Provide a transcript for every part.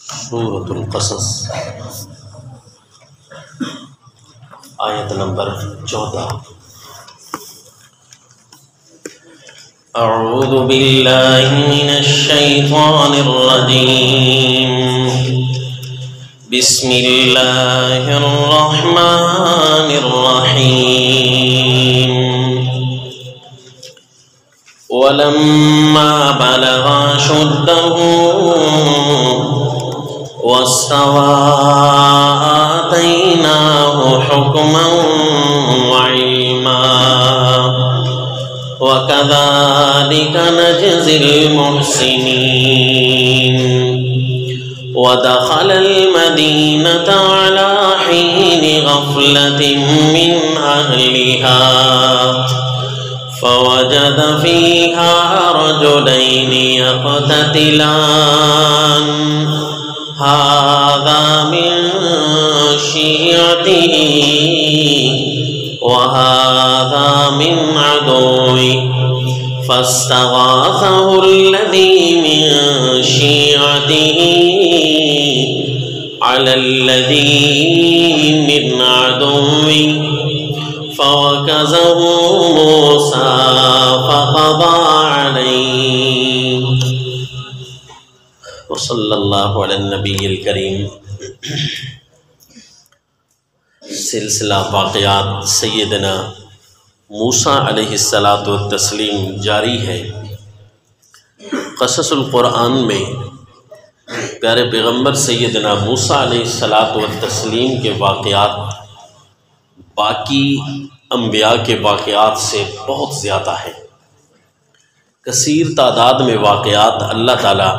سورۃ القصص آیت نمبر 14۔ اعوذ باللہ من الشیطان الرجیم، بسم اللہ الرحمن الرحیم۔ وَلَمَّا بَلَغَ أَشُدَّهُ وَاسْتَوَىٰ آتَيْنَاهُ حُكْمًا وَعِلْمًا وَكَذَٰلِكَ نَجْزِي الْمُحْسِنِينَ۔ وَدَخَلَ الْمَدِينَةَ عَلَىٰ حِينِ غَفْلَةٍ مِّنْ أَهْلِهَا فوجد فيها رجلين يقتتلان هذا من شيعته وهذا من عدوه فاستغاثه الذي من شيعته على الذي من عدوه فوكزه موسى فقضى عليه۔ وصلی اللہ علی النبی الکریم۔ سلسلہ واقعات سیدنا موسیٰ علیہ السلام جاری ہے۔ قصص القرآن میں پیارے پیغمبر سیدنا موسیٰ علیہ السلام کے واقعات باقی انبیاء کے واقعات سے بہت زیادہ ہے۔ کثیر تعداد میں واقعات اللہ تعالیٰ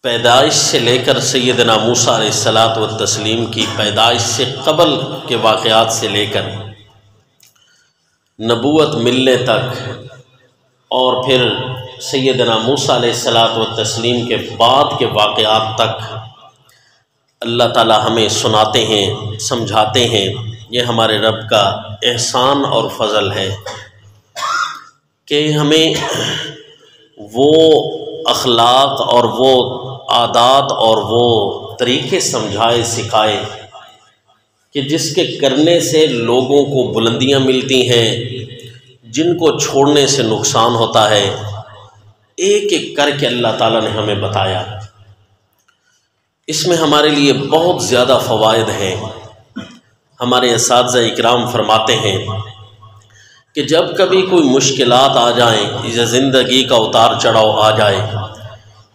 پیدائش سے لے کر سیدنا موسیٰ علیہ السلام کی پیدائش سے قبل کے واقعات سے لے کر نبوت ملنے تک اور پھر سیدنا موسیٰ علیہ السلام کے بعد کے واقعات تک اللہ تعالیٰ ہمیں سناتے ہیں، سمجھاتے ہیں۔ یہ ہمارے رب کا احسان اور فضل ہے کہ ہمیں وہ اخلاق اور وہ عادات اور وہ طریقے سمجھائے سکھائے کہ جس کے کرنے سے لوگوں کو بلندیاں ملتی ہیں، جن کو چھوڑنے سے نقصان ہوتا ہے، ایک ایک کر کے اللہ تعالیٰ نے ہمیں بتایا۔ اس میں ہمارے لیے بہت زیادہ فوائد ہیں۔ ہمارے اساتذہ اکرام فرماتے ہیں کہ جب کبھی کوئی مشکلات آ جائیں یا زندگی کا اتار چڑھاؤ آ جائے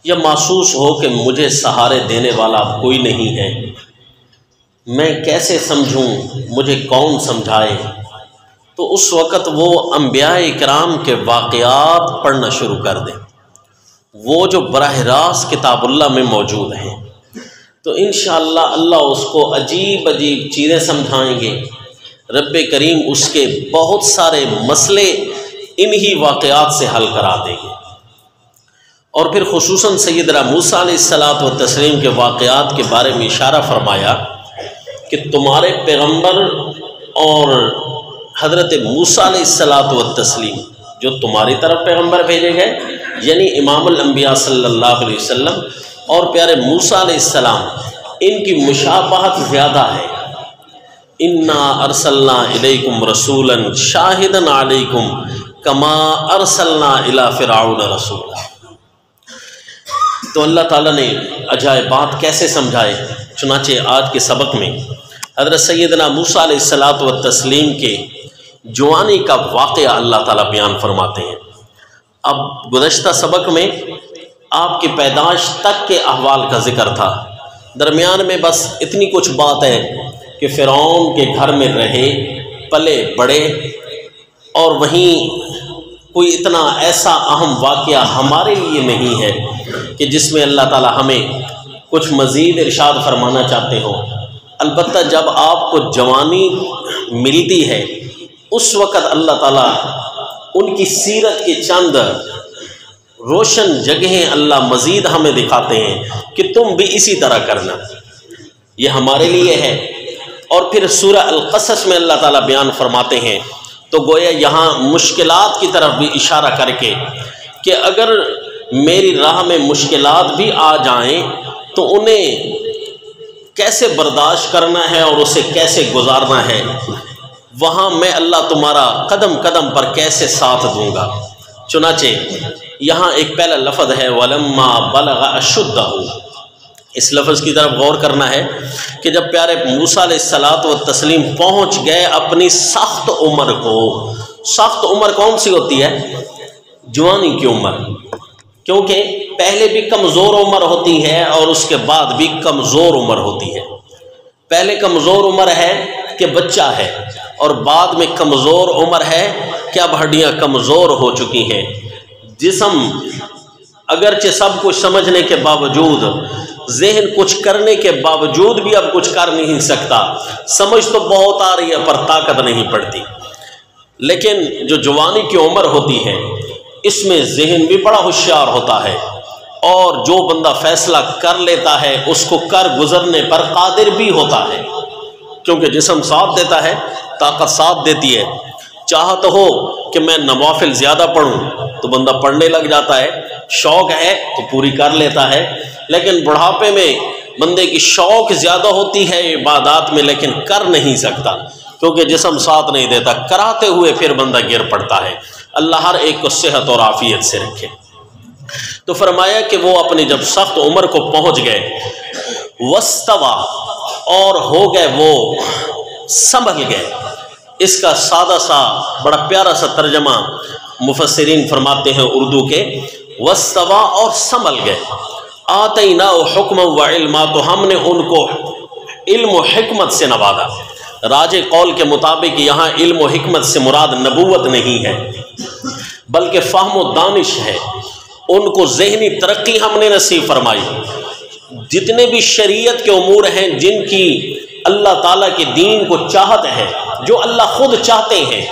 یا محسوس ہو کہ مجھے سہارے دینے والا اب کوئی نہیں ہے، میں کیسے سمجھوں، مجھے کون سمجھائے، تو اس وقت وہ انبیاء اکرام کے واقعات پڑھنا شروع کر دیں، وہ جو براہ راست کتاب اللہ میں موجود ہیں۔ تو انشاءاللہ اللہ اس کو عجیب عجیب چیزیں سمجھائیں گے۔ رب کریم اس کے بہت سارے مسئلے انہی واقعات سے حل کرا دیں گے۔ اور پھر خصوصاً سیدنا موسیٰ علیہ السلام کے واقعات کے بارے میں اشارہ فرمایا کہ تمہارے پیغمبر اور حضرت موسیٰ علیہ السلام جو تمہاری طرف پیغمبر بھیجے گئے، یعنی امام الانبیاء صلی اللہ علیہ وسلم اور پیارے موسیٰ علیہ السلام، ان کی مشابہت زیادہ ہے۔ اِنَّا أَرْسَلْنَا إِلَيْكُمْ رَسُولًا شَاهِدًا عَلَيْكُمْ كَمَا أَرْسَلْنَا إِلَى فِرْعَوْنَ رَسُولًا۔ تو اللہ تعالیٰ نے عجائبات کیسے سمجھائے، چنانچہ آج کے سبق میں حضرت سیدنا موسیٰ علیہ السلام کے جوانی کا واقعہ اللہ تعالیٰ بیان فرماتے ہیں۔ اب گزشتہ سبق میں آپ کی پیدائش تک کے احوال کا ذکر تھا، درمیان میں بس اتنی کچھ بات ہے کہ فرعون کے گھر میں رہے، پلے بڑے، اور وہیں کوئی اتنا ایسا اہم واقعہ ہمارے لیے نہیں ہے کہ جس میں اللہ تعالیٰ ہمیں کچھ مزید ارشاد فرمانا چاہتے ہوں۔ البتہ جب آپ کو جوانی ملتی ہے اس وقت اللہ تعالیٰ ان کی سیرت کے چند روشن جگہیں اللہ مزید ہمیں دکھاتے ہیں کہ تم بھی اسی طرح کرنا، یہ ہمارے لیے ہے۔ اور پھر سورہ القصص میں اللہ تعالیٰ بیان فرماتے ہیں تو گویا یہاں مشکلات کی طرف بھی اشارہ کر کے کہ اگر میری راہ میں مشکلات بھی آ جائیں تو انہیں کیسے برداشت کرنا ہے اور اسے کیسے گزارنا ہے، وہاں میں اللہ تمہارا قدم قدم پر کیسے ساتھ دوں گا۔ چنانچہ یہاں ایک پہلا لفظ ہے وَلَمَّا بَلَغَ أَشُدَّهُ، اس لفظ کی طرف غور کرنا ہے کہ جب پیارے موسیٰ علیہ الصلوۃ والتسلیم پہنچ گئے اپنی سخت عمر کو۔ سخت عمر کون سی ہوتی ہے؟ جوانی کی عمر، کیونکہ پہلے بھی کمزور عمر ہوتی ہے اور اس کے بعد بھی کمزور عمر ہوتی ہے۔ پہلے کمزور عمر ہے کہ بچہ ہے، اور بعد میں کمزور عمر ہے کہ اب ہڈیاں کمزور ہو چکی ہیں، جسم اگرچہ سب کچھ سمجھنے کے باوجود، ذہن کچھ کرنے کے باوجود بھی اب کچھ کر نہیں سکتا، سمجھ تو بہت آ رہی ہے پر طاقت نہیں پڑتی۔ لیکن جو جوانی کی عمر ہوتی ہے اس میں ذہن بھی بڑا ہوشیار ہوتا ہے، اور جو بندہ فیصلہ کر لیتا ہے اس کو کر گزرنے پر قادر بھی ہوتا ہے، کیونکہ جسم ساتھ دیتا ہے، طاقت ساتھ دیتی ہے۔ چاہت ہو کہ میں نوافل زیادہ پڑھوں تو بندہ پڑھنے لگ جاتا ہے، شوق ہے تو پوری کر لیتا ہے۔ لیکن بڑھاپے میں بندے کی شوق زیادہ ہوتی ہے عبادات میں، لیکن کر نہیں سکتا کیونکہ جسم ساتھ نہیں دیتا، کراتے ہوئے پھر بندہ گر پڑتا ہے۔ اللہ ہر ایک کو صحت اور عافیت سے رکھے۔ تو فرمایا کہ وہ اپنی جب سخت عمر کو پہنچ گئے، وستوا، اور ہو گئے وہ سنبھل گئے۔ اس کا سادہ سا بڑا پیارا سا ترجمہ مفسرین فرماتے ہیں اردو کے، وستوا اور سنبھل گئے۔ آتینا حکما و علما، تو ہم نے ان کو علم و حکمت سے نوازا۔ راجح قول کے مطابق یہاں علم و حکمت سے مراد نبوت نہیں ہے بلکہ فہم و دانش ہے۔ ان کو ذہنی ترقی ہم نے نصیب فرمائی۔ جتنے بھی شریعت کے امور ہیں جن کی اللہ تعالیٰ کے دین کو چاہت ہے، جو اللہ خود چاہتے ہیں،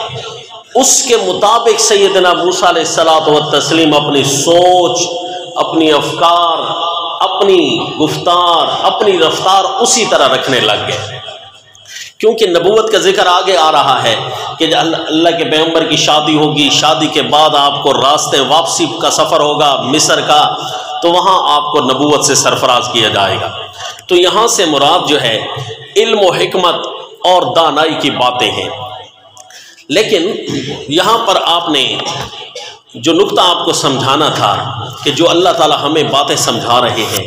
اس کے مطابق سیدنا موسیٰ علیہ الصلوۃ والتسلیم اپنی سوچ، اپنی افکار، اپنی گفتار، اپنی رفتار اسی طرح رکھنے لگ گئے۔ کیونکہ نبوت کا ذکر آگے آ رہا ہے کہ اللہ کے پیغمبر کی شادی ہوگی، شادی کے بعد آپ کو راستے واپسی کا سفر ہوگا مصر کا، تو وہاں آپ کو نبوت سے سرفراز کیا جائے گا۔ تو یہاں سے مراد جو ہے علم و حکمت اور دانائی کی باتیں ہیں۔ لیکن یہاں پر آپ نے جو نقطہ آپ کو سمجھانا تھا کہ جو اللہ تعالیٰ ہمیں باتیں سمجھا رہے ہیں،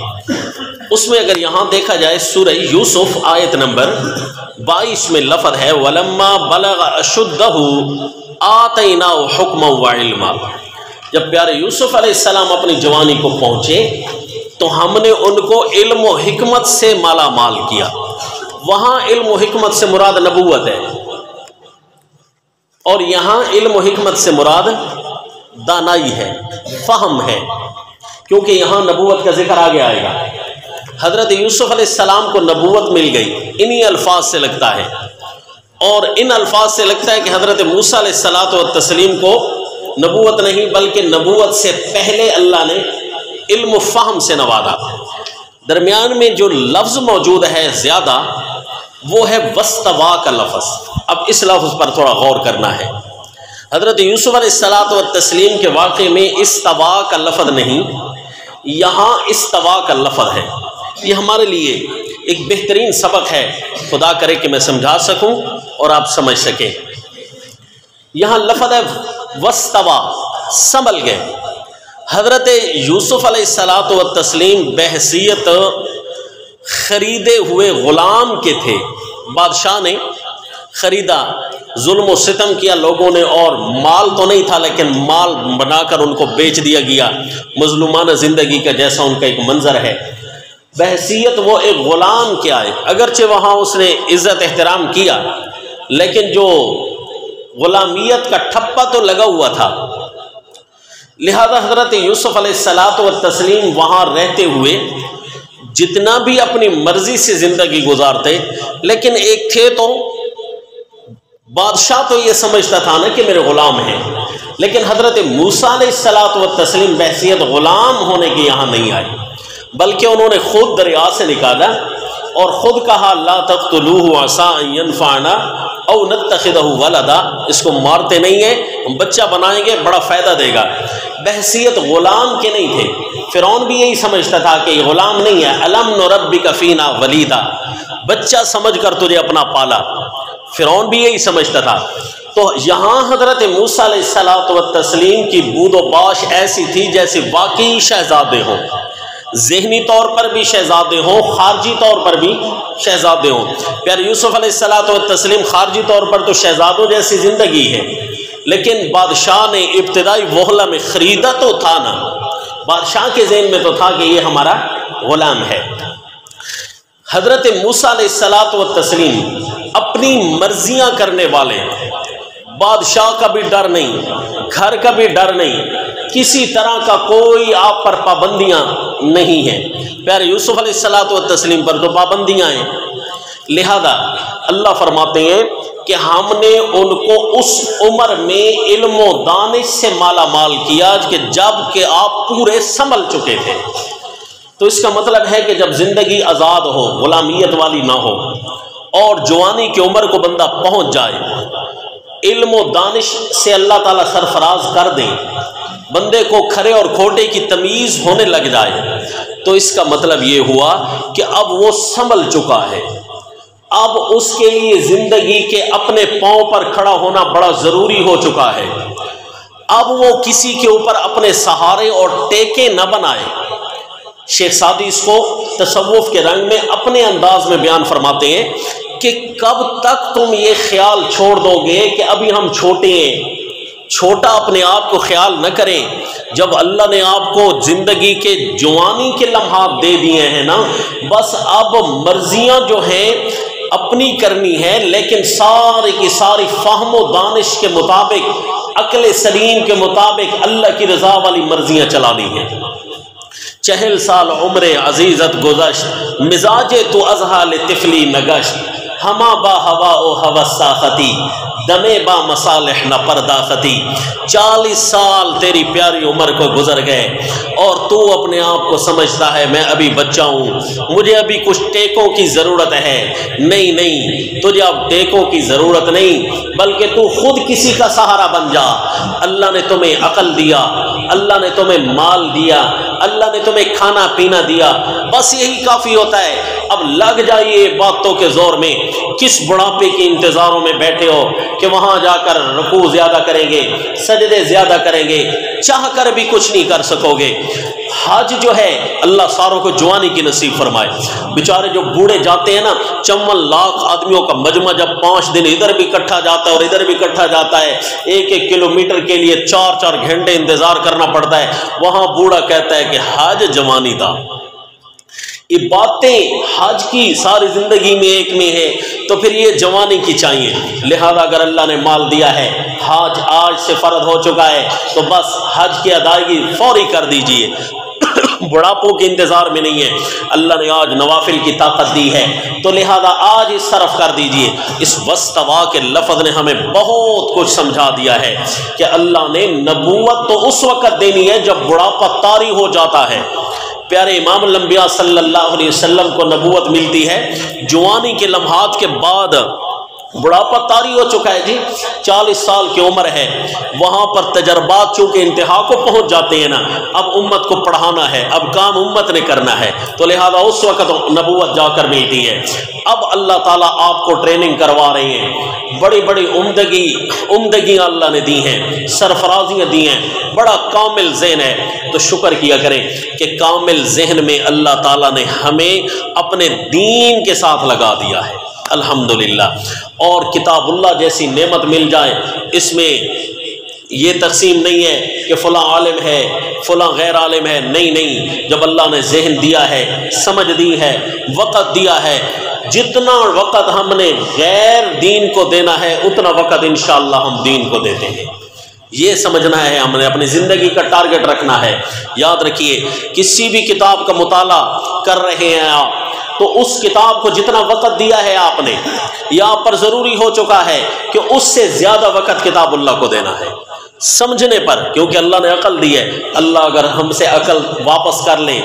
اس میں اگر یہاں دیکھا جائے سورہ یوسف آیت نمبر 22 میں لفظ ہے وَلَمَّا بَلَغَ أَشُدَّهُ آتَيْنَاهُ حُكْمًا وَعِلْمًا۔ جب پیارے یوسف علیہ السلام اپنی جوانی کو پہنچے تو ہم نے ان کو علم و حکمت سے مالا مال کیا۔ وہاں علم و حکمت سے مراد نبوت ہے، اور یہاں علم و حکمت سے مراد دانائی ہے، فہم ہے، کیونکہ یہاں نبوت کا ذکر آگے آئے گا۔ حضرت یوسف علیہ السلام کو نبوت مل گئی، انہی الفاظ سے لگتا ہے، اور ان الفاظ سے لگتا ہے کہ حضرت موسیٰ علیہ الصلوۃ والتسلیم کو نبوت نہیں بلکہ نبوت سے پہلے اللہ نے علم و فہم سے نوازا۔ درمیان میں جو لفظ موجود ہے زیادہ وہ ہے وستوا کا لفظ۔ اب اس لفظ پر تھوڑا غور کرنا ہے۔ حضرت یوسف علیہ الصلوۃ والتسلیم کے واقعے میں استوا کا لفظ نہیں، یہاں استوا کا لفظ ہے۔ یہ ہمارے لیے ایک بہترین سبق ہے، خدا کرے کہ میں سمجھا سکوں اور آپ سمجھ سکیں۔ یہاں لفظ ہے وستوا، سنبھل گئے۔ حضرت یوسف علیہ الصلوۃ والتسلیم بحیثیت خریدے ہوئے غلام کے تھے، بادشاہ نے خریدا، ظلم و ستم کیا لوگوں نے، اور مال تو نہیں تھا لیکن مال بنا کر ان کو بیچ دیا گیا، مظلومانہ زندگی کا جیسا ان کا ایک منظر ہے۔ بحیثیت وہ ایک غلام کے آئے، اگرچہ وہاں اس نے عزت احترام کیا لیکن جو غلامیت کا ٹھپا تو لگا ہوا تھا، لہذا حضرت یوسف علیہ الصلوۃ والتسلیم وہاں رہتے ہوئے جتنا بھی اپنی مرضی سے زندگی گزارتے، لیکن ایک تھے تو بادشاہ تو یہ سمجھتا تھا نا کہ میرے غلام ہیں، لیکن حضرت موسیٰ علیہ الصلوۃ والتسلیم بحیثیت غلام ہونے کے یہاں نہیں آئے، بلکہ انہوں نے خود دریا سے نکالا اور خود کہا لا تقتلوہ عسیٰ ان ینفعنا او نتخذہ ولدا، اس کو مارتے نہیں ہیں، ہم بچہ بنائیں گے، بڑا فائدہ دے گا۔ بحیثیت غلام کے نہیں تھے، فرعون بھی یہی سمجھتا تھا کہ یہ غلام نہیں ہے، الم نربک فینا ولیدا، بچہ سمجھ کر تجھے اپنا پالا، فرعون بھی یہی سمجھتا تھا۔ تو یہاں حضرت موسیٰ علیہ الصلوۃ والتسلیم کی بود و باش ایسی تھی جیسے واقعی شہزادے ہوں، ذہنی طور پر بھی شہزادے ہوں، خارجی طور پر بھی شہزادے ہوں۔ پیارے یوسف علیہ الصلوۃ والتسلیم خارجی طور پر تو شہزادوں جیسی زندگی ہے، لیکن بادشاہ نے ابتدائی وہلہ میں خریدا تو تھا نا، بادشاہ کے ذہن میں تو تھا کہ یہ ہمارا غلام ہے۔ حضرت موسیٰ علیہ الصلوۃ والتسلیم اپنی مرضیاں کرنے والے، بادشاہ کا بھی ڈر نہیں، گھر کا بھی ڈر نہیں، کسی طرح کا کوئی آپ پر پابندیاں نہیں ہیں۔ پیارے یوسف علیہ الصلوۃ والتسلیم پر تو پابندیاں ہیں، لہذا اللہ فرماتے ہیں کہ ہم نے ان کو اس عمر میں علم و دانش سے مالا مال کیا کہ جب کہ آپ پورے سنبھل چکے تھے۔ تو اس کا مطلب ہے کہ جب زندگی آزاد ہو، غلامیت والی نہ ہو، اور جوانی کی عمر کو بندہ پہنچ جائے، علم و دانش سے اللہ تعالیٰ سرفراز کر دیں، بندے کو کھرے اور کھوٹے کی تمیز ہونے لگ جائے، تو اس کا مطلب یہ ہوا کہ اب وہ سنبھل چکا ہے، اب اس کے لیے زندگی کے اپنے پاؤں پر کھڑا ہونا بڑا ضروری ہو چکا ہے۔ اب وہ کسی کے اوپر اپنے سہارے اور ٹیکے نہ بنائے۔ شیخ سعدی اس کو تصوف کے رنگ میں اپنے انداز میں بیان فرماتے ہیں کہ کب تک تم یہ خیال چھوڑ دو گے کہ ابھی ہم چھوٹے ہیں، چھوٹا اپنے آپ کو خیال نہ کریں۔ جب اللہ نے آپ کو زندگی کے جوانی کے لمحات دے دیے ہیں نا، بس اب مرضیاں جو ہیں اپنی کرنی ہے، لیکن ساری کی ساری فہم و دانش کے مطابق، عقل سلیم کے مطابق اللہ کی رضا والی مرضیاں چلانی ہیں۔ 40 سال عمر عزیزت گزشت، مزاج تو ازحال طفلی نگشت، ہما با ہوا او ہوس ساختی، دمے با مصالح نہ پرداختی۔ 40 سال تیری پیاری عمر کو گزر گئے اور تو اپنے آپ کو سمجھتا ہے میں ابھی بچہ ہوں، مجھے ابھی کچھ ٹیکوں کی ضرورت ہے۔ نہیں نہیں، تجھے اب ٹیکوں کی ضرورت نہیں، بلکہ تو خود کسی کا سہارا بن جا۔ اللہ نے تمہیں عقل دیا، اللہ نے تمہیں مال دیا، اللہ نے تمہیں کھانا پینا دیا، بس یہی کافی ہوتا ہے۔ اب لگ جائیے باتوں کے زور میں، کس بڑھاپے کے انتظاروں میں بیٹھے ہو کہ وہاں جا کر رکوع زیادہ کریں گے، سجدے زیادہ کریں گے، چاہ کر بھی کچھ نہیں کر سکو گے۔ حج جو ہے اللہ ساروں کو جوانی کی نصیب فرمائے۔ بیچارے جو بوڑھے جاتے ہیں نا، 54 لاکھ آدمیوں کا مجمع جب 5 دن ادھر بھی اکٹھا جاتا ہے اور ادھر بھی اکٹھا جاتا ہے، 1-1 کلومیٹر کے لیے 4-4 گھنٹے انتظار کرنا پڑتا ہے، وہاں بوڑھا کہتا ہے کہ حج جوانی تھا۔ یہ باتیں حج کی ساری زندگی میں ایک میں ہے، تو پھر یہ جوانی کی چاہیے۔ لہذا اگر اللہ نے مال دیا ہے، حج آج سے فرض ہو چکا ہے، تو بس حج کی ادائیگی فوری کر دیجئے، بڑھاپوں کے انتظار میں نہیں ہے۔ اللہ نے آج نوافل کی طاقت دی ہے، تو لہذا آج اس صرف کر دیجئے۔ اس وستوا کے لفظ نے ہمیں بہت کچھ سمجھا دیا ہے کہ اللہ نے نبوت تو اس وقت دینی ہے جب بڑھاپا طاری ہو جاتا ہے۔ پیارے امام الانبیاء صلی اللہ علیہ وسلم کو نبوت ملتی ہے جوانی کے لمحات کے بعد، بڑھاپا طاری ہو چکا ہے جی، 40 سال کی عمر ہے، وہاں پر تجربات چونکہ انتہا کو پہنچ جاتے ہیں نا، اب امت کو پڑھانا ہے، اب کام امت نے کرنا ہے، تو لہذا اس وقت نبوت جا کر ملتی ہے۔ اب اللہ تعالیٰ آپ کو ٹریننگ کروا رہے ہیں، بڑی بڑی عمدگیاں اللہ نے دی ہیں، سرفرازیاں دی ہیں، بڑا کامل ذہن ہے، تو شکر کیا کریں کہ کامل ذہن میں اللہ تعالیٰ نے ہمیں اپنے دین کے ساتھ لگا دیا ہے، الحمدللہ۔ اور کتاب اللہ جیسی نعمت مل جائے، اس میں یہ تقسیم نہیں ہے کہ فلاں عالم ہے فلاں غیر عالم ہے، نہیں نہیں، جب اللہ نے ذہن دیا ہے، سمجھ دی ہے، وقت دیا ہے، جتنا وقت ہم نے غیر دین کو دینا ہے اتنا وقت انشاءاللہ ہم دین کو دیتے ہیں۔ یہ سمجھنا ہے، ہم نے اپنی زندگی کا ٹارگٹ رکھنا ہے۔ یاد رکھیے، کسی بھی کتاب کا مطالعہ کر رہے ہیں آپ، تو اس کتاب کو جتنا وقت دیا ہے آپ نے، یہ آپ پر ضروری ہو چکا ہے کہ اس سے زیادہ وقت کتاب اللہ کو دینا ہے، سمجھنے پر، کیونکہ اللہ نے عقل دی ہے۔ اللہ اگر ہم سے عقل واپس کر لیں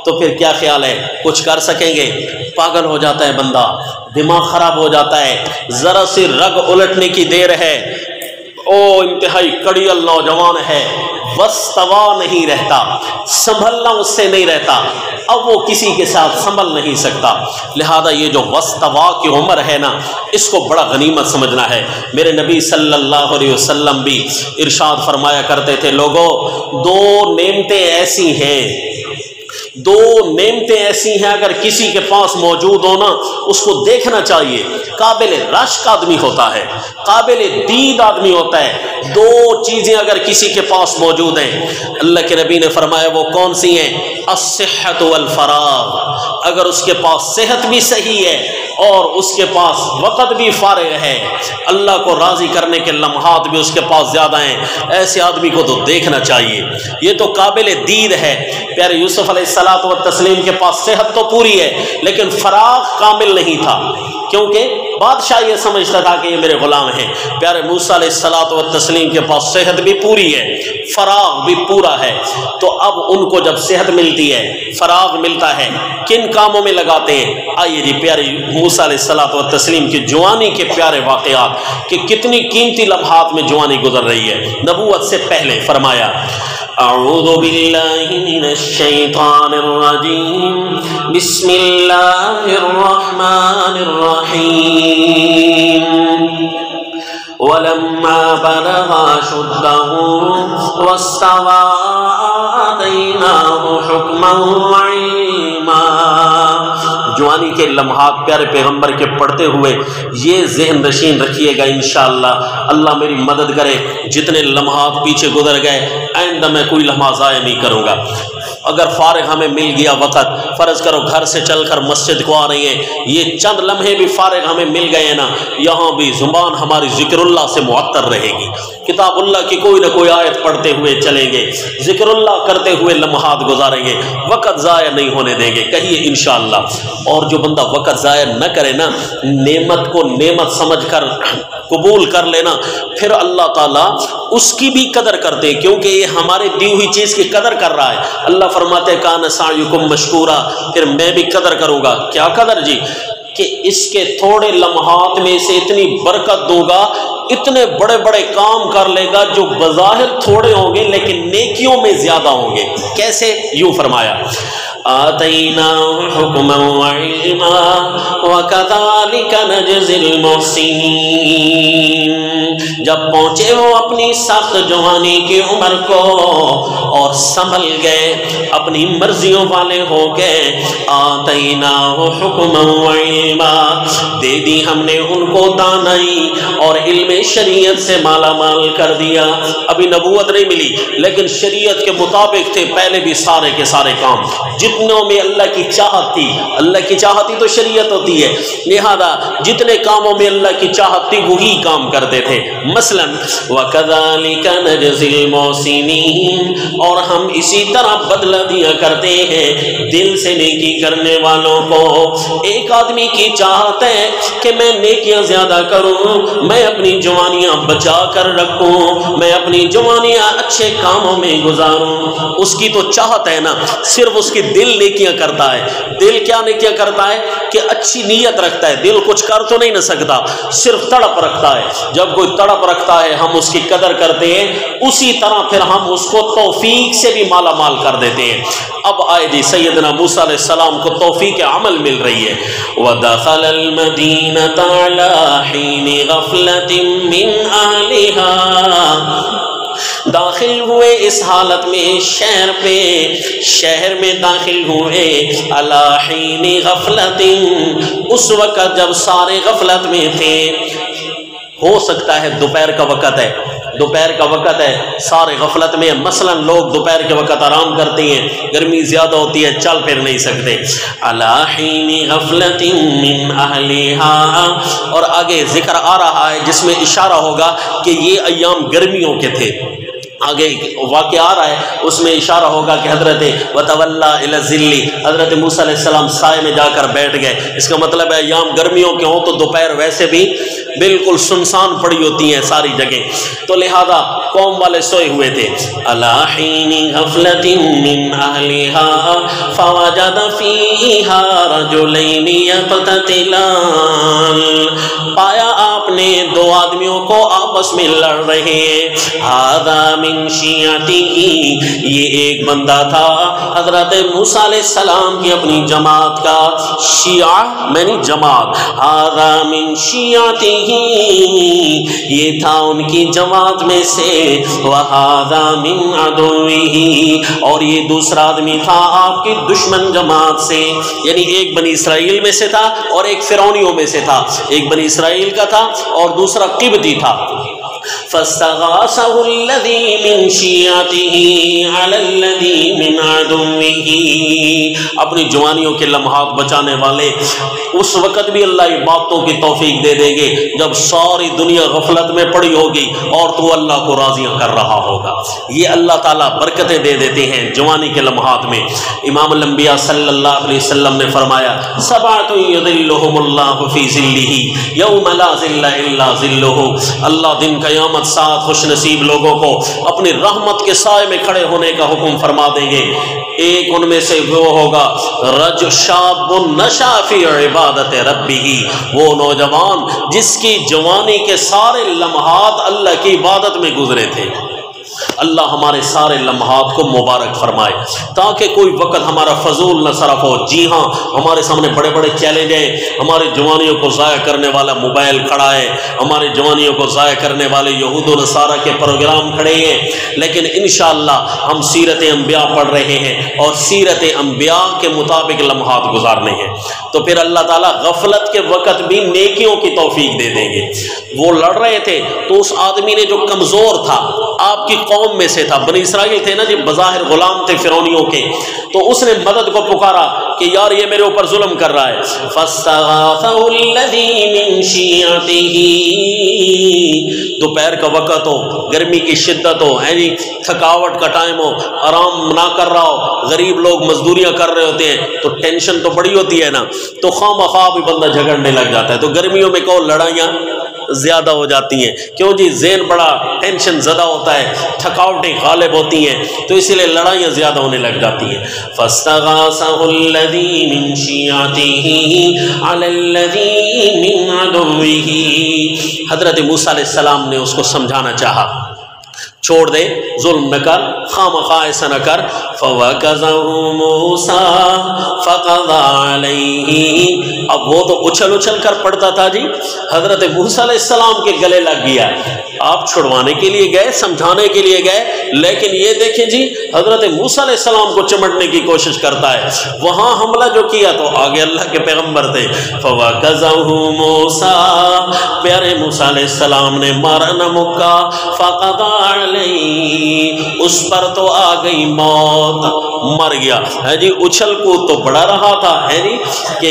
تو پھر کیا خیال ہے کچھ کر سکیں گے؟ پاگل ہو جاتا ہے بندہ، دماغ خراب ہو جاتا ہے، ذرا سی رگ الٹنے کی دیر ہے، انتہائی کڑیل نوجوان ہے، وستوا نہیں رہتا، سنبھلنا اس سے نہیں رہتا، اب وہ کسی کے ساتھ سنبھل نہیں سکتا۔ لہذا یہ جو وستوا کی عمر ہے نا، اس کو بڑا غنیمت سمجھنا ہے۔ میرے نبی صلی اللہ علیہ وسلم بھی ارشاد فرمایا کرتے تھے، لوگوں دو نعمتیں ایسی ہیں، دو نعمتیں ایسی ہیں اگر کسی کے پاس موجود ہو نا، اس کو دیکھنا چاہیے۔ قابل رشک آدمی ہوتا ہے، قابل دید آدمی ہوتا ہے، دو چیزیں اگر کسی کے پاس موجود ہیں، اللہ کے نبی نے فرمایا وہ کون سی ہیں؟ الصحت والفراغ۔ اگر اس کے پاس صحت بھی صحیح ہے اور اس کے پاس وقت بھی فارغ ہے، اللہ کو راضی کرنے کے لمحات بھی اس کے پاس زیادہ ہیں، ایسے آدمی کو تو دیکھنا چاہیے۔ یہ تو قابل دید ہے۔ پیارے یوسف علیہ الصلوۃ والتسلیم کے پاس صحت تو پوری ہے لیکن فراغ کامل نہیں تھا، کیونکہ بادشاہ یہ سمجھتا تھا کہ یہ میرے غلام ہیں۔ پیارے موسیٰ علیہ الصلوۃ والتسلیم کے پاس صحت بھی پوری ہے، فراغ بھی پورا ہے، تو اب ان کو جب صحت ملتی ہے، فراغ ملتا ہے، کن کاموں میں لگاتے ہیں؟ آئیے جی پیارے موسیٰ علیہ الصلوۃ والتسلیم کی جوانی کے پیارے واقعات کہ کتنی قیمتی لمحات میں جوانی گزر رہی ہے۔ نبوت سے پہلے فرمایا اعوذ باللہ من الشیطان الرجیم بسم اللہ الرحمن الرحیم وَلَمَّا بَلَغَ أَشُدَّهُ وَاسْتَوَىٰ آتَيْنَاهُ حُكْمًا وَعِلْمًا۔ جوانی کے لمحات پیارے پیغمبر کے پڑھتے ہوئے یہ ذہن نشین رکھیے گا انشاءاللہ، اللہ میری مدد کرے، جتنے لمحات پیچھے گزر گئے آئندہ میں کوئی لمحہ ضائع نہیں کروں گا۔ اگر فارغ ہمیں مل گیا وقت، فرض کرو گھر سے چل کر مسجد کو آ رہی ہیں، یہ چند لمحے بھی فارغ ہمیں مل گئے نا، یہاں بھی زبان ہماری ذکر اللہ سے معطر رہے گی، کتاب اللہ کی کوئی نہ کوئی آیت پڑھتے ہوئے چلیں گے، ذکر اللہ کرتے ہوئے لمحات گزاریں گے، وقت ضائع نہیں ہونے دیں گے، کہیے انشاءاللہ۔ اور جو بندہ وقت ضائع نہ کرے نا، نعمت کو نعمت سمجھ کر قبول کر لینا، پھر اللہ تعالیٰ اس کی بھی قدر کرتے ہیں، کیونکہ یہ ہمارے دی ہوئی چیز کی قدر کر رہا ہے۔ اللہ فرماتے کان سعیکم مشکورا، پھر میں بھی قدر کروں گا۔ کیا قدر جی؟ کہ اس کے تھوڑے لمحات میں سے اتنی برکت دوں گا، اتنے بڑے بڑے کام کر لے گا جو بظاہر تھوڑے ہوں گے لیکن نیکیوں میں زیادہ ہوں گے۔ کیسے؟ یوں فرمایا آتَيْنَاهُ حُكْمًا وَعِلْمًا وَكَذَلِكَ نَجْزِي الْمُحْسِنِينَ۔ جب پہنچے وہ اپنی سخت جوانی کی عمر کو اور سنبھل گئے، اپنی مرضیوں والے ہو گئے، آتَيْنَاهُ حُكْمًا وَعِلْمًا، دے دی ہم نے ان کو دانائی اور علم شریعت سے مالا مال کر دیا۔ ابھی نبوت نہیں ملی لیکن شریعت کے مطابق تھے پہلے بھی سارے کے سارے کام، جتنوں میں اللہ کی چاہت تھی، اللہ کی چاہت ہی تو شریعت ہوتی ہے، لہذا جتنے کاموں میں اللہ کی چاہت تھی وہی کام کرتے تھے۔ مثلا وَكَذَلِكَ نَجْزِي الْمُحْسِنِينَ، اور ہم اسی طرح بدلہ دیا کرتے ہیں دل سے نیکی کرنے والوں کو۔ ایک آدمی کی چاہت ہے کہ میں نیکیاں زیادہ کروں، میں اپنی جوانیاں بچا کر رکھوں، میں اپنی جوانیاں اچھے کاموں میں گزاروں، اس کی تو چاہت ہے نا، صرف اس کی دل نیکیاں کرتا ہے۔ دل کیا نیکیاں کرتا ہے؟ کہ اچھی نیت رکھتا ہے، دل کچھ کر تو نہیں نہ سکتا، صرف تڑپ رکھتا ہے۔ جب کوئی تڑپ رکھتا ہے ہم اس کی قدر کرتے ہیں، اسی طرح پھر ہم اس کو توفیق سے بھی مالا مال کر دیتے ہیں۔ اب آئے جی سیدنا موسیٰ علیہ السلام کو توفیق عمل مل رہی ہے۔ وَدَخَلَ الْمَدِينَةَ عَلَى حِينِ غَفْلَةٍ مِّنْ أَهْلِهَا، داخل ہوئے اس حالت میں شہر میں داخل ہوئے، عَلَى حِينِ غَفْلَةٍ، اس وقت جب سارے غفلت میں تھے، ہو سکتا ہے دوپہر کا وقت ہے، دوپہر کا وقت ہے، سارے غفلت میں، مثلا لوگ دوپہر کے وقت آرام کرتے ہیں، گرمی زیادہ ہوتی ہے، چل پھر نہیں سکتے۔ عَلَى حِينِ غَفْلَةٍ مِّنْ أَهْلِهَا، اور آگے ذکر آ رہا ہے جس میں اشارہ ہوگا کہ یہ ایام گرمیوں کے تھے، آگے واقعہ آ رہا ہے اس میں اشارہ ہوگا کہ حضرت وَتَوَلَّى إِلَى الظِّلِّ، حضرت موسیٰ علیہ السلام سائے میں جا کر بیٹھ گئے۔ اس کا مطلب ہے ایام گرمیوں کے ہوں تو دوپہر ویسے بھی بالکل سنسان پڑی ہوتی ہیں ساری جگہیں، تو لہذا قوم والے سوئے ہوئے تھے۔ علی حین غفلۃ من اہلها فوجد فیہا رجلین یقتتلان، پایا آپ نے دو آدمیوں کو آپس میں لڑ رہے ہیں۔ ھذا من شیعتہ، یہ ایک بندہ تھا حضرت موسیٰ علیہ السلام کی اپنی جماعت کا، شیعہ میں نہیں جماعت، ھذا من شیعتہ، یہ تھا ان کی جماعت میں سے، وھذا من عدوہ، اور یہ دوسرا آدمی تھا آپ کی دشمن جماعت سے، یعنی ایک بنی اسرائیل میں سے تھا اور ایک فرعونیوں میں سے تھا، ایک بنی اسرائیل کا تھا اور دوسرا قبطی تھا۔ فاستغاثه الذي من شيعته على الذي من عدوه، اپنی جوانیوں کے لمحات بچانے والے اس وقت بھی اللہ باتوں کی توفیق دے دیں گے جب ساری دنیا غفلت میں پڑی ہوگی اور تو اللہ کو راضیاں کر رہا ہوگا۔ یہ اللہ تعالیٰ برکتیں دے دیتے ہیں جوانی کے لمحات میں۔ امام الانبیاء صلی اللہ علیہ وسلم نے فرمایا سبعۃ یظلھم اللہ فی ظلہ یوم لا ظل الا ظلہ، اللہ دن قیامت سات خوش نصیب لوگوں کو اپنی رحمت کے سائے میں کھڑے ہونے کا حکم فرما دیں گے۔ ایک ان میں سے وہ ہوگا رجل شاب نشا فی عبادت ربہ، وہ نوجوان جس کی جوانی کے سارے لمحات اللہ کی عبادت میں گزرے تھے۔ اللہ ہمارے سارے لمحات کو مبارک فرمائے تاکہ کوئی وقت ہمارا فضول نہ صرف ہو۔ جی ہاں، ہمارے سامنے بڑے بڑے چیلنج ہیں، ہماری جوانیوں کو ضائع کرنے والا موبائل کھڑا ہے، ہمارے جوانیوں کو ضائع کرنے والے یہود و نصارہ کے پروگرام کھڑے ہیں، لیکن انشاءاللہ ہم سیرت انبیاء پڑھ رہے ہیں اور سیرت انبیاء کے مطابق لمحات گزارنے ہیں، تو پھر اللہ تعالیٰ غفلت کے وقت بھی نیکیوں کی توفیق دے دیں گے۔ وہ لڑ رہے تھے تو اس آدمی نے جو کمزور تھا، آپ کی قوم میں سے تھا، بنی اسرائیل تھے نا جی، بظاہر غلام تھے فرعونیوں کے، تو اس نے مدد کو پکارا کہ یار یہ میرے اوپر ظلم کر رہا ہے۔ فاستغاثه الذی من شیعته، دوپہر کا وقت ہو، گرمی کی شدت ہو، ہے جی، تھکاوٹ کا ٹائم ہو، آرام نہ کر رہا ہو، غریب لوگ مزدوریاں کر رہے ہوتے ہیں تو ٹینشن تو بڑی ہوتی ہے نا، تو خواہ مخواہ بھی بندہ جھگڑنے لگ جاتا ہے۔ تو گرمیوں میں کہو لڑائیاں زیادہ ہو جاتی ہیں، کیوں جی ذہن بڑا ٹینشن زدہ ہوتا ہے، تھکاوٹیں غالب ہوتی ہیں، تو اسی لیے لڑائیاں زیادہ ہونے لگ جاتی ہیں۔ فاستغاثه الذی من شیعته علی الذی من عدوہ، حضرت موسیٰ علیہ السلام نے اس کو سمجھانا چاہا، چھوڑ دے، ظلم نہ کر، خام خواہ ایسا نہ کر۔ فَوَكَزَهُ مُوسَىٰ فَقَضَىٰ عَلَيْهِ، اب وہ تو اچھل اچھل کر پڑتا تھا جی، حضرت موسیٰ علیہ السلام کے گلے لگ گیا۔ آپ چھڑوانے کے لیے گئے، سمجھانے کے لیے گئے، لیکن یہ دیکھیں جی حضرت موسیٰ علیہ السلام کو چمٹنے کی کوشش کرتا ہے۔ وہاں حملہ جو کیا تو آگے اللہ کے پیغمبر تھے۔ فَوَكَزَهُ مُوسَىٰ، پیارے موسیٰ علیہ السلام نے مارا نہ مکا، فَقَضَىٰ اس پر تو آ گئی موت، مر گیا ہے جی۔ اچھل کود تو بڑا رہا تھا ہے جی، کہ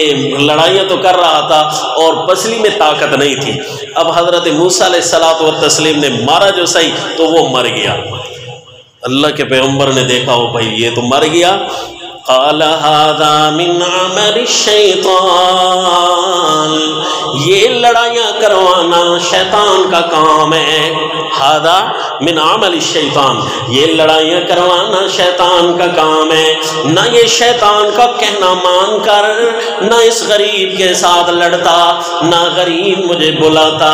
لڑائیاں تو کر رہا تھا اور پسلی میں طاقت نہیں تھی۔ اب حضرت موسیٰ علیہ الصلوۃ والتسلیم نے مارا جو صحیح تو وہ مر گیا۔ اللہ کے پیغمبر نے دیکھا وہ بھائی یہ تو مر گیا۔ قال هذا من عمل الشیطان، یہ لڑائیاں کروانا شیطان کا کام ہے۔ هذا من عمل الشیطان، یہ لڑائیاں کروانا شیطان کا کام ہے۔ نہ یہ شیطان کا کہنا مان کر، نہ اس غریب کے ساتھ لڑتا، نہ غریب مجھے بلاتا،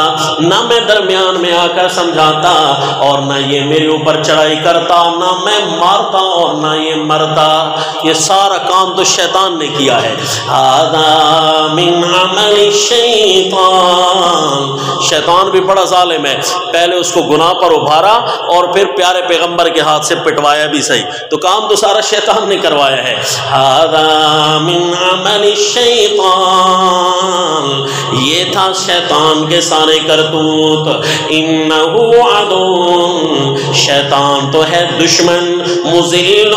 نہ میں درمیان میں آ کر سمجھاتا، اور نہ یہ میرے اوپر چڑھائی کرتا، نہ میں مارتا اور نہ یہ مرتا۔ یہ سارا کام تو شیطان نے کیا ہے۔ هذا من عمل الشیطان، شیطان بھی بڑا ظالم ہے، پہلے اس کو گناہ پر ابھارا اور پھر پیارے پیغمبر کے ہاتھ سے پٹوایا بھی صحیح، تو کام تو سارا شیطان نے کروایا ہے۔ هذا من عمل الشیطان، یہ تھا شیطان کے سارے کرتوت۔ انہ عدو، شیطان تو ہے دشمن، مضل،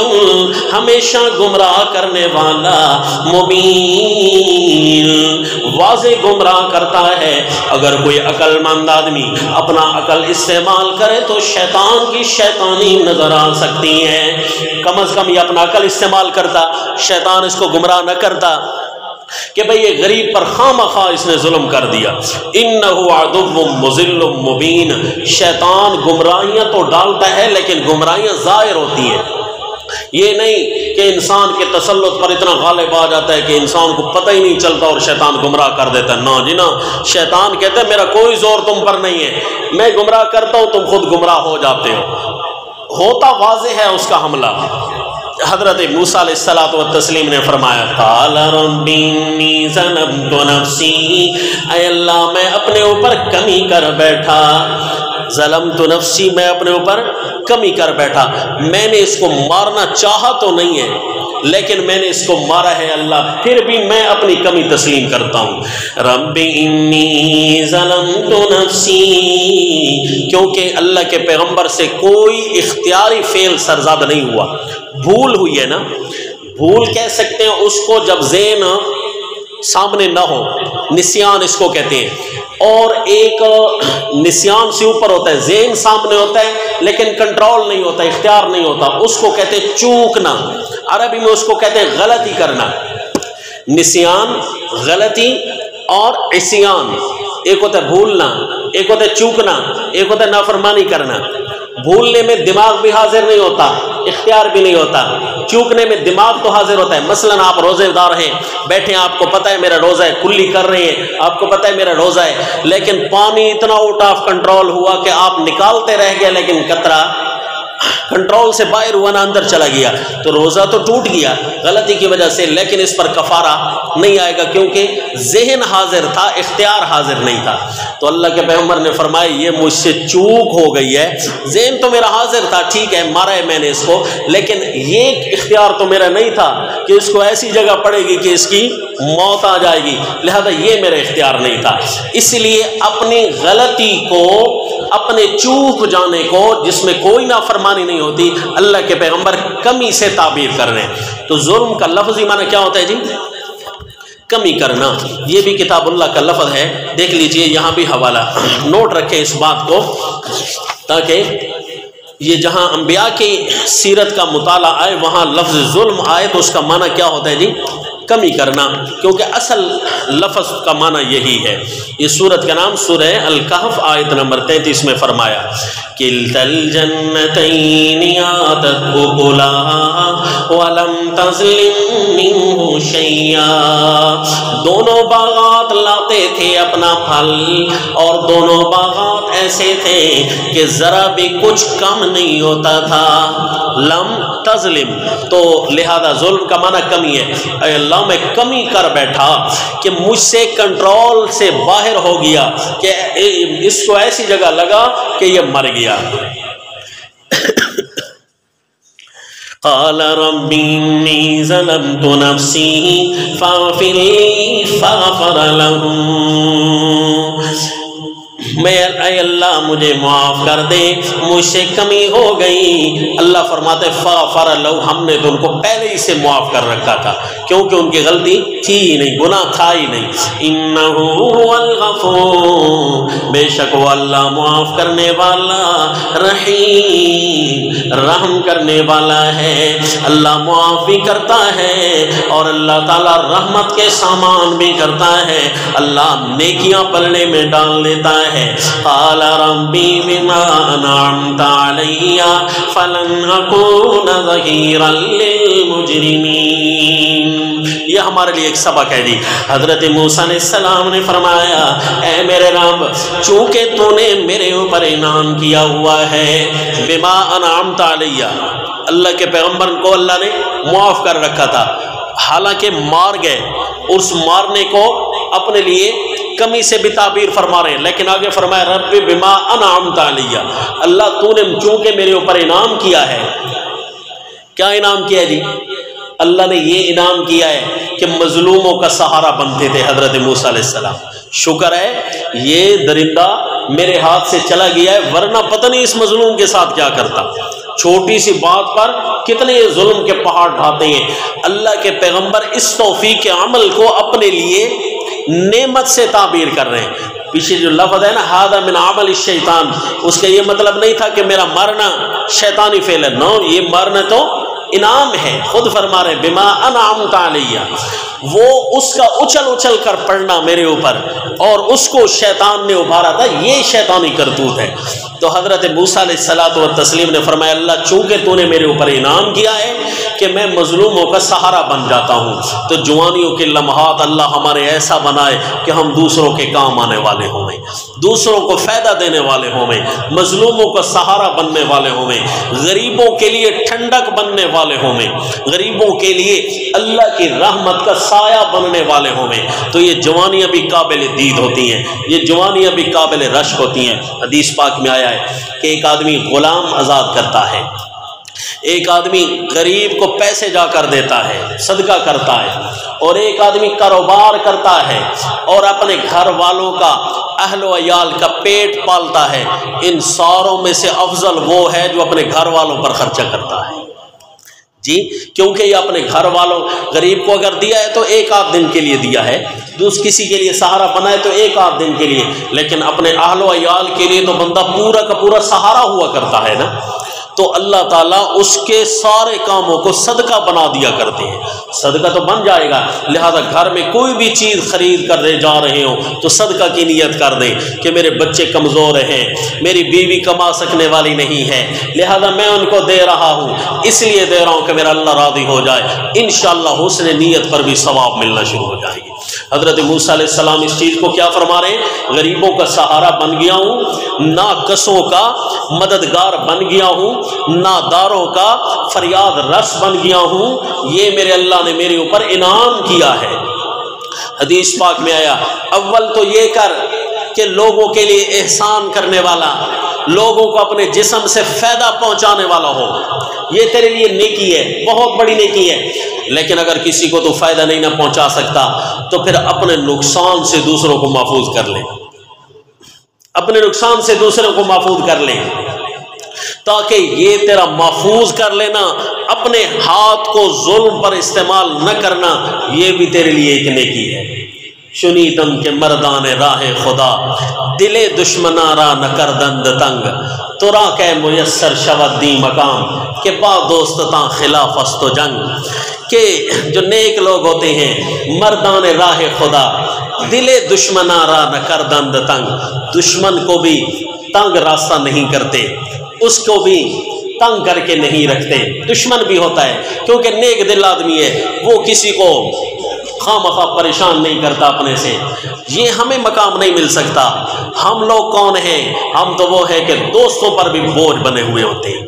ہمیشہ گمراہ کرنے والا، مبین، واضح گمراہ کرتا ہے۔ اگر کوئی عقل مند آدمی اپنا عقل استعمال کرے تو شیطان کی شیطانی نظر آ سکتی ہے، کم از کم یہ اپنا عقل استعمال کرتا، شیطان اس کو گمراہ نہ کرتا۔ کہ بھئی یہ غریب پر خواہ اس نے ظلم کر دیا. انہ عدو مضل مبین، شیطان گمراہیاں تو ڈالتا ہے لیکن گمراہیاں ظاہر ہوتی ہیں. یہ نہیں کہ انسان کے تسلط پر اتنا غالب آ جاتا ہے کہ انسان کو پتہ ہی نہیں چلتا اور شیطان گمراہ کر دیتا ہے. نہ جی نہ، شیطان کہتا ہے میرا کوئی زور تم پر نہیں ہے، میں گمراہ کرتا ہوں تم خود گمراہ ہو جاتے ہو. ہوتا واضح ہے اس کا حملہ. حضرت موسیٰ علیہ الصلوۃ والتسلیم نے فرمایا قال رب انی ظلمت نفسی، اے اللہ میں اپنے اوپر کمی کر بیٹھا. ظلمت نفسی، میں اپنے اوپر کمی کر بیٹھا. میں نے اس کو مارنا چاہا تو نہیں ہے لیکن میں نے اس کو مارا ہے اللہ، پھر بھی میں اپنی کمی تسلیم کرتا ہوں. رب انی ظلمت نفسی، کیونکہ اللہ کے پیغمبر سے کوئی اختیاری فعل سرزاد نہیں ہوا. بھول ہوئی ہے نا، بھول کہہ سکتے ہیں اس کو جب ذہن سامنے نہ ہو، نسیان اس کو کہتے ہیں. اور ایک نسیان سے اوپر ہوتا ہے، ذہن سامنے ہوتا ہے لیکن کنٹرول نہیں ہوتا، اختیار نہیں ہوتا، اس کو کہتے ہیں چوکنا. عربی میں اس کو کہتے ہیں غلطی کرنا. نسیان، غلطی اور عصیان، ایک ہوتا ہے بھولنا، ایک ہوتا ہے چوکنا، ایک ہوتا ہے نافرمانی کرنا. بھولنے میں دماغ بھی حاضر نہیں ہوتا، اختیار بھی نہیں ہوتا. چوکنے میں دماغ تو حاضر ہوتا ہے. مثلا آپ روزے دار ہیں، بیٹھے ہیں، آپ کو پتہ ہے میرا روزہ ہے، کلی کر رہے ہیں، آپ کو پتہ ہے میرا روزہ ہے، لیکن پانی اتنا آؤٹ آف کنٹرول ہوا کہ آپ نکالتے رہ گئے لیکن قطرہ کنٹرول سے باہر ہوا نا، اندر چلا گیا، تو روزہ تو ٹوٹ گیا غلطی کی وجہ سے، لیکن اس پر کفارہ نہیں آئے گا کیونکہ ذہن حاضر تھا، اختیار حاضر نہیں تھا. تو اللہ کے پیغمبر نے فرمایا یہ مجھ سے چوک ہو گئی ہے. ذہن تو میرا حاضر تھا، ٹھیک ہے مارا ہے میں نے اس کو، لیکن یہ اختیار تو میرا نہیں تھا کہ اس کو ایسی جگہ پڑے گی کہ اس کی موت آ جائے گی، لہذا یہ میرا اختیار نہیں تھا. اس لیے اپنی غلطی کو، اپنے چوک جانے کو جس میں کوئی نافرمانی نہیں ہوتی، اللہ کے پیغمبر کمی سے تعبیر کر رہے ہیں. تو ظلم کا لفظی معنی کیا ہوتا ہے جی؟ کمی کرنا. یہ بھی کتاب اللہ کا لفظ ہے، دیکھ لیجئے یہاں بھی حوالہ نوٹ رکھیں اس بات کو، تاکہ یہ جہاں انبیاء کی سیرت کا مطالعہ آئے وہاں لفظ ظلم آئے تو اس کا معنی کیا ہوتا ہے جی؟ کمی کرنا، کیونکہ اصل لفظ کا معنی یہی ہے. یہ سورت کا نام سورہ الکہف، آیت نمبر 33 میں فرمایا کلتا الجنتین آتت اکلہا ولم تظلم منہ شیئا. دونوں باغات لاتے تھے اپنا پھل اور دونوں باغات ایسے تھے کہ ذرا بھی کچھ کم نہیں ہوتا تھا. لم تظلم، تو لہذا ظلم کا معنی کمی ہے. اے اللہ میں کمی کر بیٹھا کہ مجھ سے کنٹرول سے باہر ہو گیا، کہ اس کو ایسی جگہ لگا کہ یہ مر گیا. قال رب انی ظلمت نفسی فاغفر لی فغفر له. اے اللہ مجھے معاف کر دے، مجھ سے کمی ہو گئی. اللہ فرماتے فغفر له، ہم نے تو ان کو پہلے ہی سے معاف کر رکھا تھا کیونکہ ان کی غلطی تھی ہی نہیں، گناہ تھا ہی نہیں. انہ هو الغفور، بے شک وہ اللہ معاف کرنے والا، رحیم، رحم کرنے والا ہے. اللہ معاف بھی کرتا ہے اور اللہ تعالی رحمت کے سامان بھی کرتا ہے. اللہ نیکیاں پلڑے میں ڈال دیتا ہے. قال ربی بما انعمت علی فلن اکون ظہیرا للمجرمین. یہ ہمارے لیے ایک سبق ہے جی. حضرت موسیٰ علیہ السلام نے فرمایا اے میرے رب، چونکہ تو نے میرے اوپر انعام کیا ہوا ہے، بما انعمت علی، اللہ کے پیغمبر کو اللہ نے معاف کر رکھا تھا، حالانکہ مار گئے، اس مارنے کو اپنے لیے کمی سے بھی تعبیر فرما رہے ہیں، لیکن آگے فرمایا رب بما انعمت علی، اللہ تو نے چونکہ میرے اوپر انعام کیا ہے. کیا انعام کیا جی؟ اللہ نے یہ انعام کیا ہے کہ مظلوموں کا سہارا بنتے تھے حضرت موسیٰ علیہ السلام. شکر ہے یہ درندہ میرے ہاتھ سے چلا گیا ہے، ورنہ پتہ نہیں اس مظلوم کے ساتھ کیا کرتا. چھوٹی سی بات پر کتنے ظلم کے پہاڑ ڈھاتے ہیں. اللہ کے پیغمبر اس توفیق کے عمل کو اپنے لیے نعمت سے تعبیر کر رہے ہیں. پیچھے جو لفظ ہے نا ھذا من عمل الشیطان، اس کا یہ مطلب نہیں تھا کہ میرا مرنا شیطانی فعل ہے، نو، یہ مرنا تو انعام ہے. خود فرما رہے بما انعمت علی. وہ اس کا اچھل اچھل کر پڑنا میرے اوپر، اور اس کو شیطان نے ابھارا تھا، یہ شیطانی کرتوت ہے۔ تو حضرت موسیٰ علیہ الصلوۃ والتسلیم نے فرمایا اللہ چونکہ تو نے میرے اوپر انعام کیا ہے کہ میں مظلوموں کا سہارا بن جاتا ہوں، تو جوانیوں کے لمحات اللہ ہمارے ایسا بنائے کہ ہم دوسروں کے کام آنے والے ہوں، دوسروں کو فائدہ دینے والے ہوں، مظلوموں کا سہارا بننے والے ہوں، غریبوں کے لیے ٹھنڈک بننے والے ہوں، غریبوں کے لیے اللہ کی رحمت کا سایہ بننے والے ہوں۔ تو یہ جوانیاں بھی قابل دید ہوتی ہیں، یہ جوانیاں بھی قابل رشک ہوتی ہیں۔ حدیث پاک میں آیا ہے کہ ایک آدمی غلام آزاد کرتا ہے، ایک آدمی غریب کو پیسے جا کر دیتا ہے، صدقہ کرتا ہے، اور ایک آدمی کاروبار کرتا ہے اور اپنے گھر والوں کا، اہل و عیال کا پیٹ پالتا ہے۔ ان ساروں میں سے افضل وہ ہے جو اپنے گھر والوں پر خرچہ کرتا ہے، جی، کیونکہ یہ اپنے گھر والوں، غریب کو اگر دیا ہے تو ایک آدھ دن کے لیے دیا ہے، کسی کے لیے سہارا بنا ہے تو ایک آدھ دن کے لیے، لیکن اپنے اہل و عیال کے لیے تو بندہ پورا کا پورا سہارا ہوا کرتا ہے نا۔ تو اللہ تعالیٰ اس کے سارے کاموں کو صدقہ بنا دیا کرتے ہیں، صدقہ تو بن جائے گا، لہذا گھر میں کوئی بھی چیز خرید کر جا رہے ہوں تو صدقہ کی نیت کر دیں کہ میرے بچے کمزور ہیں، میری بیوی کما سکنے والی نہیں ہے، لہذا میں ان کو دے رہا ہوں، اس لیے دے رہا ہوں کہ میرا اللہ راضی ہو جائے، انشاءاللہ حسن نیت پر بھی ثواب ملنا شروع ہو جائے گی۔ حضرت موسیٰ علیہ السلام اس چیز کو کیا فرما رہے ہیں؟ غریبوں کا سہارا بن گیا ہوں، ناقصوں کا مددگار بن گیا ہوں، ناداروں کا فریاد رس بن گیا ہوں، یہ میرے اللہ نے میرے اوپر انعام کیا ہے۔ حدیث پاک میں آیا اول تو یہ کر کہ لوگوں کے لیے احسان کرنے والا، لوگوں کو اپنے جسم سے فائدہ پہنچانے والا ہو، یہ تیرے لیے نیکی ہے، بہت بڑی نیکی ہے۔ لیکن اگر کسی کو تو فائدہ نہیں نہ پہنچا سکتا تو پھر اپنے نقصان سے دوسروں کو محفوظ کر لے، اپنے نقصان سے دوسروں کو محفوظ کر لے، تاکہ یہ تیرا محفوظ کر لینا، اپنے ہاتھ کو ظلم پر استعمال نہ کرنا، یہ بھی تیرے لیے ایک نیکی ہے۔ شنیدم کے مردان راہ خدا، دل دشمنا را نہ کردند تنگ، تو را کہ میسر شود دی مقام، کہ با دوست تاں خلاف است و جنگ۔ کہ جو نیک لوگ ہوتے ہیں مردان راہ خدا، دل دشمنا را نہ کردند تنگ، دشمن کو بھی تنگ راستہ نہیں کرتے، اس کو بھی تنگ کر کے نہیں رکھتے۔ دشمن بھی ہوتا ہے کیونکہ نیک دل آدمی ہے، وہ کسی کو خواہ مخواہ پریشان نہیں کرتا اپنے سے۔ یہ ہمیں مقام نہیں مل سکتا۔ ہم لوگ کون ہیں؟ ہم تو وہ ہیں کہ دوستوں پر بھی بوجھ بنے ہوئے ہوتے ہیں۔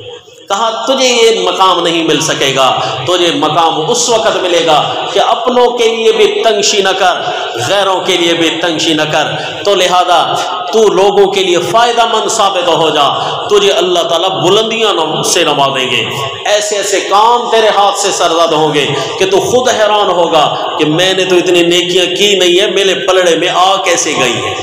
کہا تجھے یہ مقام نہیں مل سکے گا، تجھے مقام اس وقت ملے گا کہ اپنوں کے لیے بھی تنگشی نہ کر، غیروں کے لیے بھی تنگشی نہ کر، تو لہذا تو لوگوں کے لیے فائدہ مند ثابت ہو جا، تجھے اللہ تعالیٰ بلندیاں سے نوازیں گے، ایسے ایسے کام تیرے ہاتھ سے سرزد ہوں گے کہ تو خود حیران ہوگا کہ میں نے تو اتنی نیکیاں کی نہیں ہے، میرے پلڑے میں آ کیسے گئی ہے۔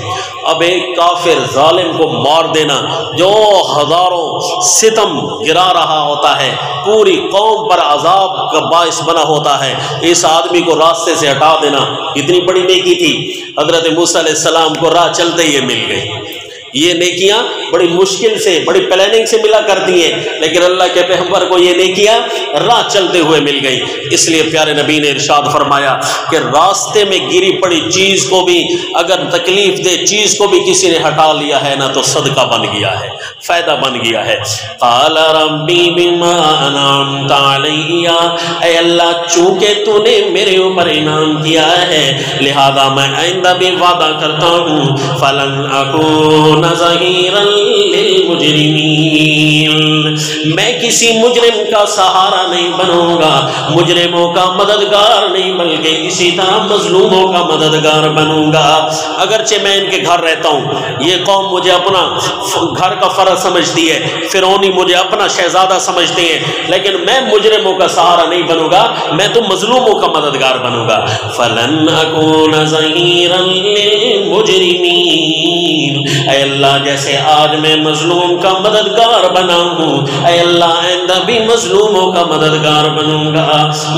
اب ایک کافر ظالم کو مار دینا جو ہزاروں ستم گرا رہا ہوتا ہے، پوری قوم پر عذاب کا باعث بنا ہوتا ہے، اس آدمی کو راستے سے ہٹا دینا اتنی بڑی نیکی تھی۔ حضرت موسیٰ علیہ السلام کو راہ چلتے ہی مل گئی۔ یہ نیکیاں بڑی مشکل سے، بڑی پلاننگ سے ملا کرتی ہیں، لیکن اللہ کے پیغمبر کو یہ نیکیاں راہ چلتے ہوئے مل گئی۔ اس لیے پیارے نبی نے ارشاد فرمایا کہ راستے میں گری پڑی چیز کو بھی، اگر تکلیف دہ چیز کو بھی کسی نے ہٹا لیا ہے نا تو صدقہ بن گیا ہے، فائدہ بن گیا ہے۔ قال ربی بما انعمت علی، اے اللہ چونکہ تو نے میرے اوپر انعام کیا ہے لہذا میں آئندہ بھی وعدہ کرتا ہوں فلن اکون ظہیرا للمجرمین، میں کسی مجرم کا سہارا نہیں بنوں گا، مجرموں کا مددگار نہیں بلکہ اسی طرح مظلوموں کا مددگار بنوں گا۔ اگرچہ میں ان کے گھر رہتا ہوں، یہ قوم مجھے اپنا گھر کا فرض سمجھتی ہے، فرعونی مجھے اپنا شہزادہ سمجھتے ہیں، لیکن میں مجرموں کا سہارا نہیں بنوں گا، میں تو مظلوموں کا مددگار بنوں گا۔ فلن اکون ظہیرا للمجرمین، اے اللہ جیسے آج میں مظلوم کا مددگار بنا ہوں، اے اللہ آئندہ بھی مظلوموں کا مددگار بنوں گا،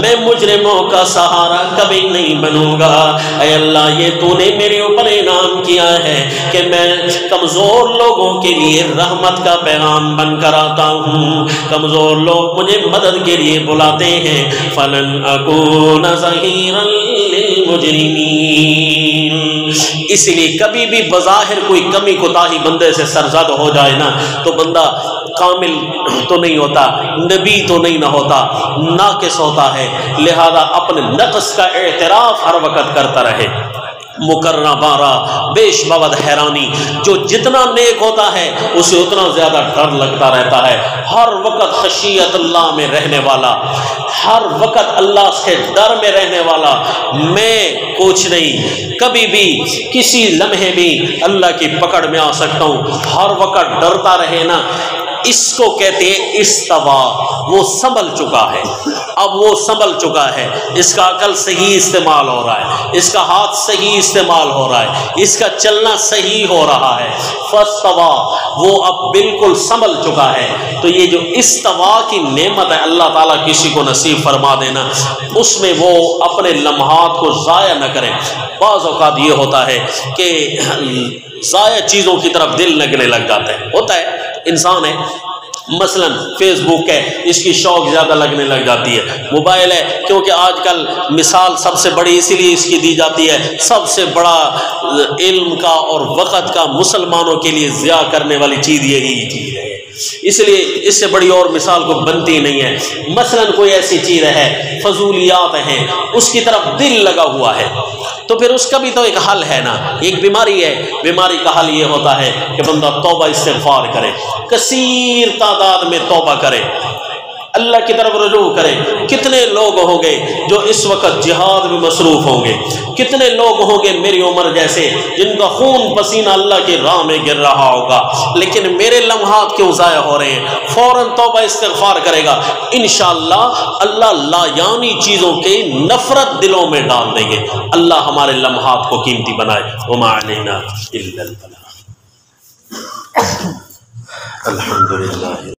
میں مجرموں کا سہارا کبھی نہیں بنوں گا۔ اے اللہ یہ تو نے میرے اوپر انعام کیا ہے کہ میں کمزور لوگوں کے لیے رحمت کا پیغام بن کر آتا ہوں، کمزور لوگ مجھے مدد کے لیے بلاتے ہیں۔ فَلَنْ أَكُونَ ظَهِيرًا لِلْمُجْرِمِينَ۔ اس لیے کبھی بھی بظاہر کوئی کمی کوتاہی بندے سے سرزد ہو جائے نا تو بندہ کامل تو نہیں ہوتا، نبی تو نہیں نہ ہوتا، ناقص ہوتا ہے، لہذا اپنے نقص کا اعتراف ہر وقت کرتا رہے۔ مکرہ بارہ بیش بابد حیرانی، جو جتنا نیک ہوتا ہے اسے اتنا زیادہ ڈر لگتا رہتا ہے، ہر وقت خشیت اللہ میں رہنے والا، ہر وقت اللہ سے ڈر میں رہنے والا، میں کچھ نہیں، کبھی بھی کسی لمحے بھی اللہ کی پکڑ میں آ سکتا ہوں، ہر وقت ڈرتا رہے نا، اس کو کہتے ہیں استوا، وہ سنبھل چکا ہے، اب وہ سنبھل چکا ہے، اس کا عقل صحیح استعمال ہو رہا ہے، اس کا ہاتھ صحیح استعمال ہو رہا ہے، اس کا چلنا صحیح ہو رہا ہے، فاستوا، وہ اب بالکل سنبھل چکا ہے۔ تو یہ جو استوا کی نعمت ہے اللہ تعالیٰ کسی کو نصیب فرما دینا، اس میں وہ اپنے لمحات کو ضائع نہ کریں۔ بعض اوقات یہ ہوتا ہے کہ ضائع چیزوں کی طرف دل لگنے لگ جاتا ہے، ہوتا ہے، انسان ہے، مثلا فیس بک ہے، اس کی شوق زیادہ لگنے لگ جاتی ہے، موبائل ہے، کیونکہ آج کل مثال سب سے بڑی اسی لیے اس کی دی جاتی ہے، سب سے بڑا علم کا اور وقت کا مسلمانوں کے لیے ضیاع کرنے والی چیز یہی چیز ہے، اس لیے اس سے بڑی اور مثال کو بنتی نہیں ہے۔ مثلا کوئی ایسی چیز ہے، فضولیات ہیں، اس کی طرف دل لگا ہوا ہے، تو پھر اس کا بھی تو ایک حل ہے نا، ایک بیماری ہے، بیماری کا حل یہ ہوتا ہے کہ بندہ توبہ استغفار کرے، کثیر تعداد میں توبہ کرے، اللہ کی طرف رجوع کرے۔ کتنے لوگ ہوں گے جو اس وقت جہاد میں مصروف ہوں گے، کتنے لوگ ہوں گے میری عمر جیسے جن کا خون پسینہ اللہ کی راہ میں گر رہا ہوگا، لیکن میرے لمحات کیوں ضائع ہو رہے ہیں؟ فوراً توبہ استغفار کرے گا، انشاءاللہ اللہ لا یعنی چیزوں کی نفرت دلوں میں ڈال دیں گے۔ اللہ ہمارے لمحات کو قیمتی بنائے۔ وما علینا الا البلاغ۔ الحمدللہ۔